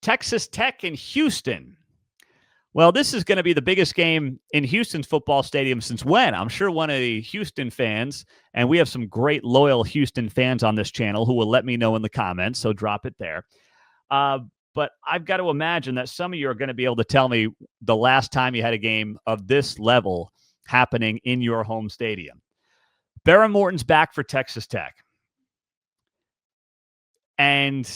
Texas Tech in Houston. Well, this is going to be the biggest game in Houston's football stadium since when? I'm sure one of the Houston fans, and we have some great loyal Houston fans on this channel who will let me know in the comments, so drop it there. But I've got to imagine that some of you are going to be able to tell me the last time you had a game of this level happening in your home stadium. Behren Morton's back for Texas Tech. And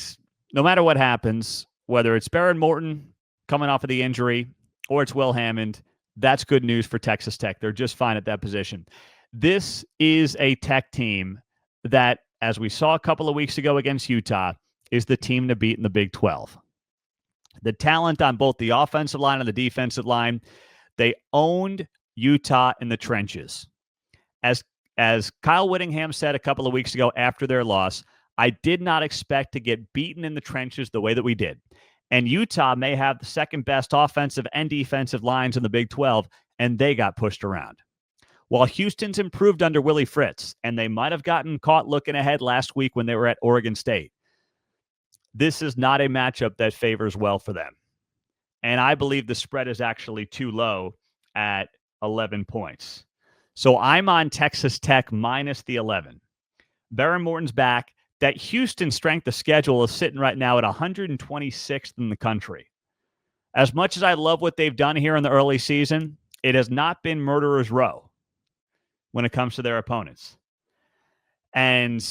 no matter what happens, whether it's Behren Morton coming off of the injury or it's Will Hammond, that's good news for Texas Tech. They're just fine at that position. This is a Tech team that, as we saw a couple of weeks ago against Utah, is the team to beat in the Big 12. The talent on both the offensive line and the defensive line, they owned Utah in the trenches. As Kyle Whittingham said a couple of weeks ago after their loss, I did not expect to get beaten in the trenches the way that we did. And Utah may have the second best offensive and defensive lines in the Big 12, and they got pushed around. While Houston's improved under Willie Fritz, and they might have gotten caught looking ahead last week when they were at Oregon State, this is not a matchup that favors well for them. And I believe the spread is actually too low at 11 points. So I'm on Texas Tech minus the 11. Behren Morton's back. That Houston strength of schedule is sitting right now at 126th in the country. As much as I love what they've done here in the early season, it has not been murderer's row when it comes to their opponents. And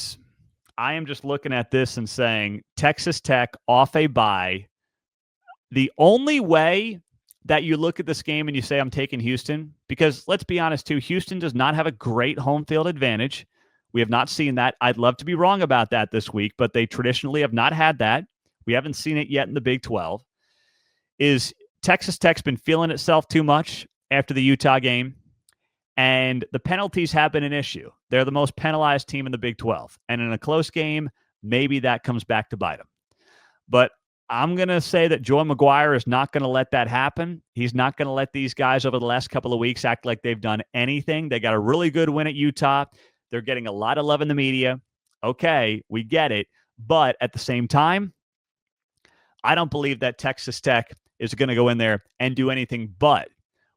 I am just looking at this and saying, Texas Tech off a bye. The only way that you look at this game and you say, I'm taking Houston, because let's be honest too, Houston does not have a great home field advantage. We have not seen that. I'd love to be wrong about that this week, but they traditionally have not had that. We haven't seen it yet in the Big 12. Is Texas Tech's been feeling itself too much after the Utah game, and the penalties have been an issue. They're the most penalized team in the Big 12, and in a close game, maybe that comes back to bite them. But I'm going to say that Joey McGuire is not going to let that happen. He's not going to let these guys over the last couple of weeks act like they've done anything. They got a really good win at Utah. They're getting a lot of love in the media. Okay, we get it. But at the same time, I don't believe that Texas Tech is going to go in there and do anything but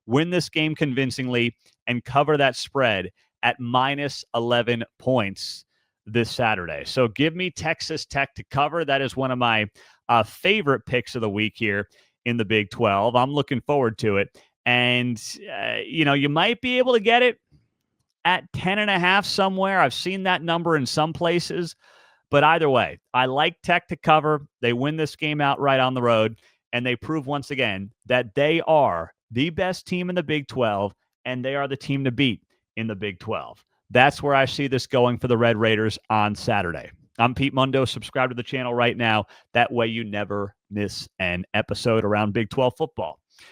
win this game convincingly and cover that spread at minus 11 points this Saturday. So give me Texas Tech to cover. That is one of my favorite picks of the week here in the Big 12. I'm looking forward to it. And, you might be able to get it at 10.5 somewhere. I've seen that number in some places. But either way, I like Tech to cover. They win this game outright on the road, and they prove once again that they are the best team in the Big 12, and they are the team to beat in the Big 12. That's where I see this going for the Red Raiders on Saturday. I'm Pete Mundo. Subscribe to the channel right now. That way you never miss an episode around Big 12 football.